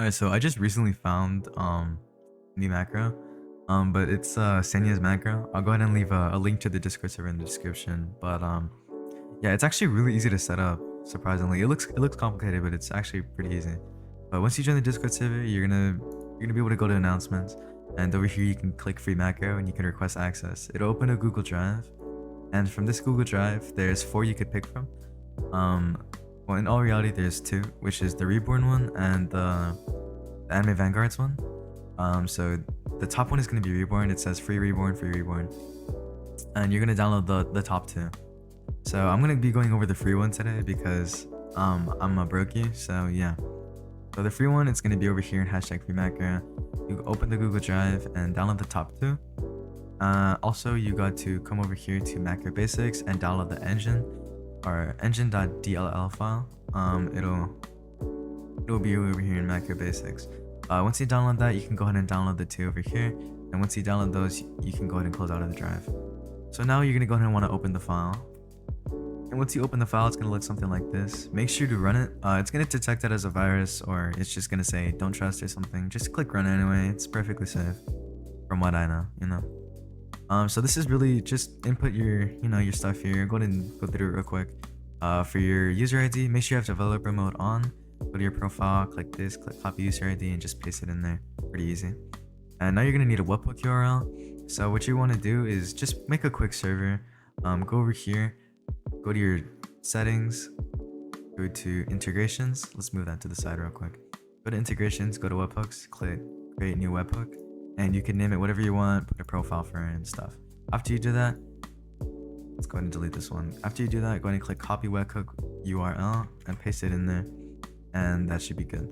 Alright, so I just recently found new macro. But it's Senya's macro. I'll go ahead and leave a link to the Discord server in the description. But yeah, it's actually really easy to set up, surprisingly. It looks complicated, but it's actually pretty easy. But once you join the Discord server, you're gonna be able to go to announcements, and over here you can click free macro and you can request access. It'll open a Google Drive, and from this Google Drive, there's 4 you could pick from. Well, in all reality, there's 2, which is the Reborn one and the Anime Vanguards one. So the top one is going to be Reborn. It says free Reborn, and you're going to download the top 2. So I'm going to be going over the free one today because I'm a brokey. So yeah. So the free one, it's going to be over here in hashtag free macro. You open the Google Drive and download the top 2. Also, you got to come over here to macro basics and download the engine or engine.dll file. It'll be over here in macro basics. Once you download that, you can go ahead and download the 2 over here, and once you download those, you can go ahead and close out of the drive. So now you're gonna go ahead and want to open the file, and once you open the file, it's gonna look something like this. Make sure to run it. It's gonna detect it as a virus, or it's just gonna say don't trust or something. Just click run anyway. It's perfectly safe from what I know. So this is really just input your your stuff here. Go ahead and go through it real quick. For your user ID, make sure you have developer mode on. Go to your profile, click this, click copy user ID, and just paste it in there. Pretty easy. And now you're gonna need a webhook URL. So what you want to do is just make a quick server. Go over here, go to your settings, go to integrations. Let's move that to the side real quick. Go to integrations, go to webhooks, click create new webhook, and you can name it whatever you want, put a profile for it and stuff. After you do that, let's go ahead and delete this one. After you do that, go ahead and click copy webhook URL and paste it in there, and that should be good.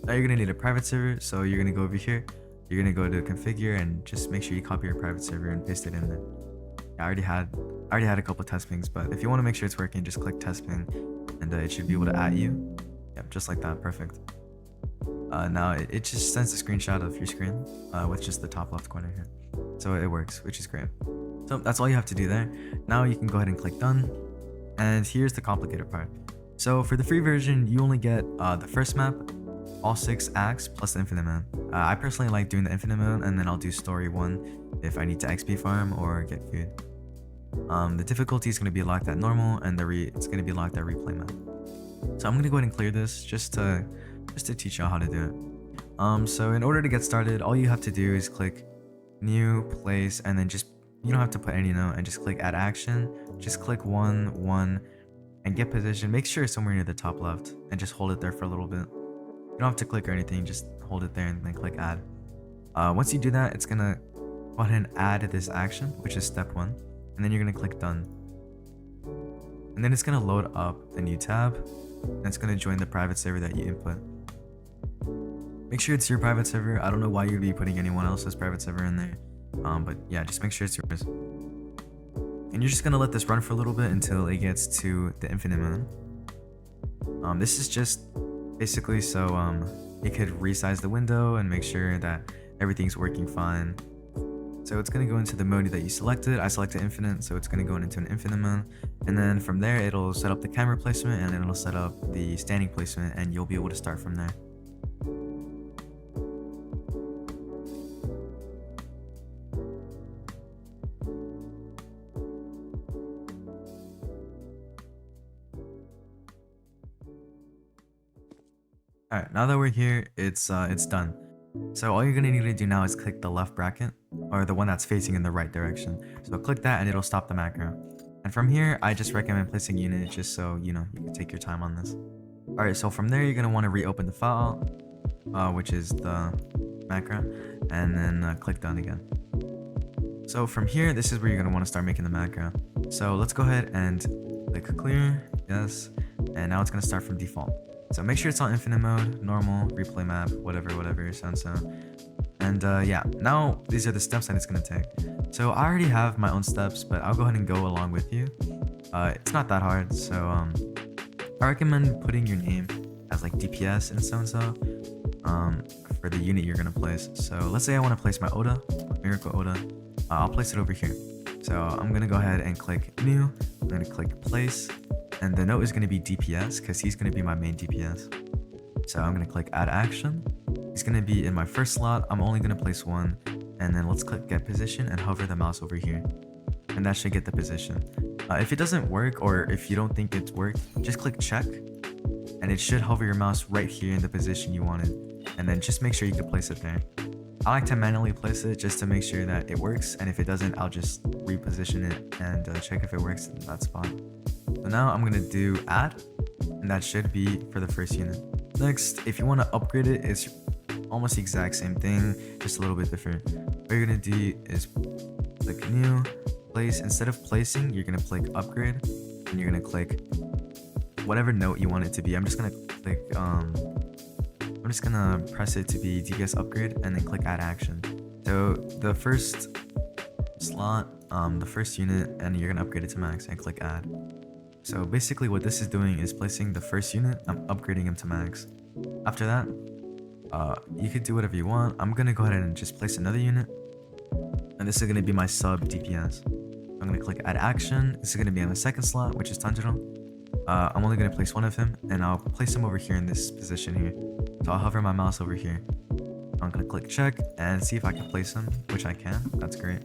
Now you're gonna need a private server, so you're gonna go over here, you're gonna go to configure and just make sure you copy your private server and paste it in there. I already had a couple test pings, but if you want to make sure it's working, just click test ping, and it should be able to at you. Yep, just like that. Perfect. Now it just sends a screenshot of your screen with just the top left corner here, so it works, which is great. So that's all you have to do there. Now you can go ahead and click done, and here's the complicated part. So for the free version, you only get the first map, all 6 acts, plus the infinite mode. I personally like doing the infinite mode, and then I'll do story 1 if I need to XP farm or get food. The difficulty is going to be locked at normal, and it's going to be locked at replay mode. So I'm going to go ahead and clear this just to teach y'all how to do it. So in order to get started, all you have to do is click new place, and then you don't have to put any note, and just click add action. Just click 1 and get position. Make sure it's somewhere near the top left, and just hold it there for a little bit. You don't have to click or anything, just hold it there and then click add. Once you do that, it's gonna go ahead and add this action, which is step 1, and then you're gonna click done. And then it's gonna load up a new tab, and it's gonna join the private server that you input. Make sure it's your private server. I don't know why you'd be putting anyone else's private server in there, but yeah, just make sure it's yours. And you're just gonna let this run for a little bit until it gets to the infinite mode. This is just basically so you could resize the window and make sure that everything's working fine. So it's gonna go into the mode that you selected. I selected infinite, so it's gonna go into an infinite mode, and then from there it'll set up the camera placement, and then it'll set up the standing placement, and you'll be able to start from there. Alright, now that we're here, it's done. So all you're gonna need to do now is click the left bracket, or the one that's facing in the right direction. So click that and it'll stop the macro. And from here, I just recommend placing unit just so you can take your time on this. Alright, so from there you're gonna want to reopen the file, which is the macro, and then click done again. So from here, this is where you're gonna want to start making the macro. So let's go ahead and click clear, yes, and now it's gonna start from default. So make sure it's on infinite mode, normal, replay map, whatever so. And yeah, now these are the steps that it's gonna take. So I already have my own steps, but I'll go ahead and go along with you. It's not that hard, so I recommend putting your name as like DPS and so for the unit you're gonna place. So let's say I want to place my Oda, Miracle Oda. I'll place it over here. So I'm gonna go ahead and click new. I'm gonna click place. And the note is going to be DPS because he's going to be my main DPS. So I'm gonna click add action. He's gonna be in my first slot. I'm only gonna place one, and then let's click get position and hover the mouse over here, and that should get the position. If it doesn't work, or if you don't think it's worked, just click check, and it should hover your mouse right here in the position you wanted, and then just make sure you can place it there. I like to manually place it just to make sure that it works, and if it doesn't, I'll just reposition it and check if it works in that spot. So now I'm gonna do add, and that should be for the first unit. Next, if you want to upgrade it, it's almost the exact same thing, just a little bit different. What you're gonna do is click new, place. Instead of placing, you're gonna click upgrade, and you're gonna click whatever note you want it to be. I'm just gonna click I'm just gonna press it to be DPS upgrade, and then click add action. So the first slot, the first unit, and you're gonna upgrade it to max and click add. So basically what this is doing is placing the first unit, I'm upgrading him to max. After that, you could do whatever you want. I'm gonna go ahead and just place another unit, and this is gonna be my sub DPS. I'm gonna click add action. This is gonna be on the second slot, which is Tanjiro. I'm only gonna place one of him, and I'll place him over here in this position here. So I'll hover my mouse over here. I'm gonna click check and see if I can place him, which I can. That's great.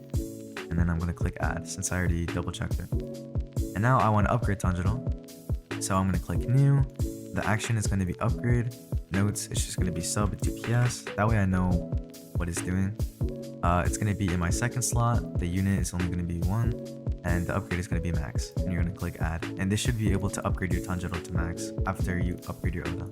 And then I'm gonna click add since I already double checked it. And now I want to upgrade Tanjiro. So I'm gonna click new. The action is gonna be upgrade. Notes, it's just gonna be sub DPS. That way I know what it's doing. It's gonna be in my second slot. The unit is only gonna be one, and the upgrade is gonna be max. And you're gonna click add, and this should be able to upgrade your Tanjiro to max after you upgrade your Oda.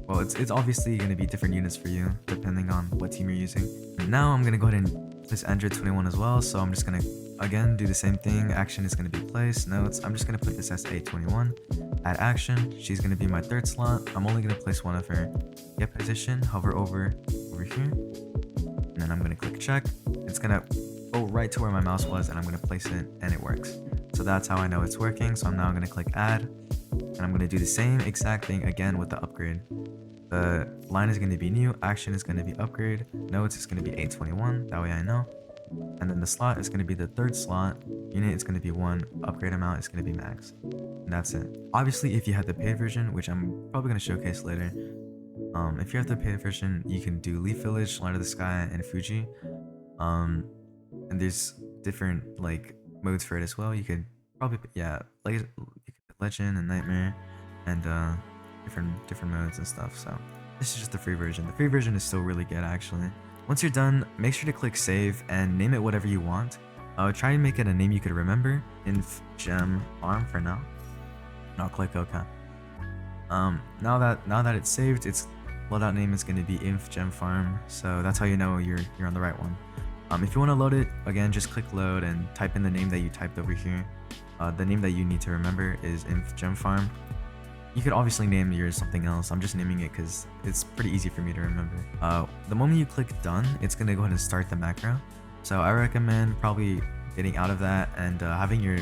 Well, it's obviously gonna be different units for you depending on what team you're using. And now I'm gonna go ahead and place Android 21 as well. So I'm just gonna again do the same thing. Action is gonna be placed. Notes, I'm just gonna put this as A21. Add action. She's gonna be my third slot. I'm only gonna place one of her. Get position. Hover over here, and then I'm gonna click check. It's gonna go right to where my mouse was, and I'm gonna place it, and it works. So that's how I know it's working. So I'm now gonna click add, and I'm gonna do the same exact thing again with the upgrade. The line is gonna be new. Action is gonna be upgrade. Notes is gonna be A21. That way I know. And then the slot is going to be the third slot. Unit is going to be 1. Upgrade amount is going to be max. And that's it. Obviously, if you have the paid version, which I'm probably going to showcase later, if you have the paid version, you can do Leaf Village, Light of the Sky, and Fuji. And there's different like modes for it as well. You could probably like you could Legend and Nightmare, and different modes and stuff. So this is just the free version. The free version is still really good actually. Once you're done, make sure to click save and name it whatever you want. Try and make it a name you could remember. Inf Gem Farm for now. And I'll click OK. Now that it's saved, its loadout name is going to be Inf Gem Farm. So that's how you know you're on the right one. If you want to load it, again, just click load and type in the name that you typed over here. The name that you need to remember is Inf Gem Farm. You could obviously name yours something else. I'm just naming it because it's pretty easy for me to remember. The moment you click done, it's going to go ahead and start the macro. So I recommend probably getting out of that and having your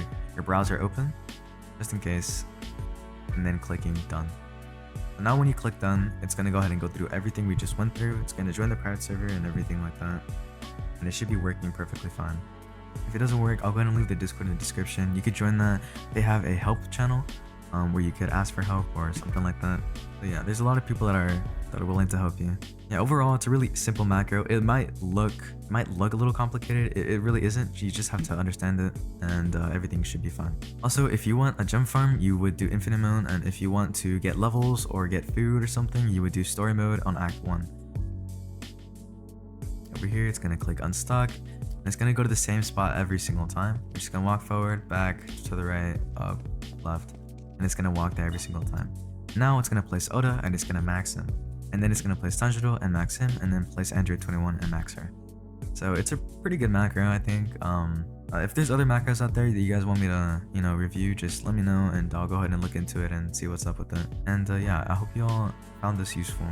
browser open, just in case, and then clicking done. So now when you click done, it's going to go ahead and go through everything we just went through. It's going to join the private server and everything like that. And it should be working perfectly fine. If it doesn't work, I'll go ahead and leave the Discord in the description. You could join that. They have a help channel. Where you could ask for help or something like that. So yeah, there's a lot of people that are willing to help you. Yeah, overall, it's a really simple macro. It might look a little complicated. It really isn't. You just have to understand it, and everything should be fine. Also, if you want a gem farm, you would do infinite mode, and if you want to get levels or get food or something, you would do story mode on Act 1. Over here, it's gonna click unstuck. And it's gonna go to the same spot every single time. You're just gonna walk forward, back, to the right, up, left. And it's gonna walk there every single time. Now it's gonna place Oda and it's gonna max him. And then it's gonna place Tanjiro and max him, and then place Android 21 and max her. So it's a pretty good macro, I think. If there's other macros out there that you guys want me to, review, just let me know and I'll go ahead and look into it and see what's up with it. And yeah, I hope you all found this useful.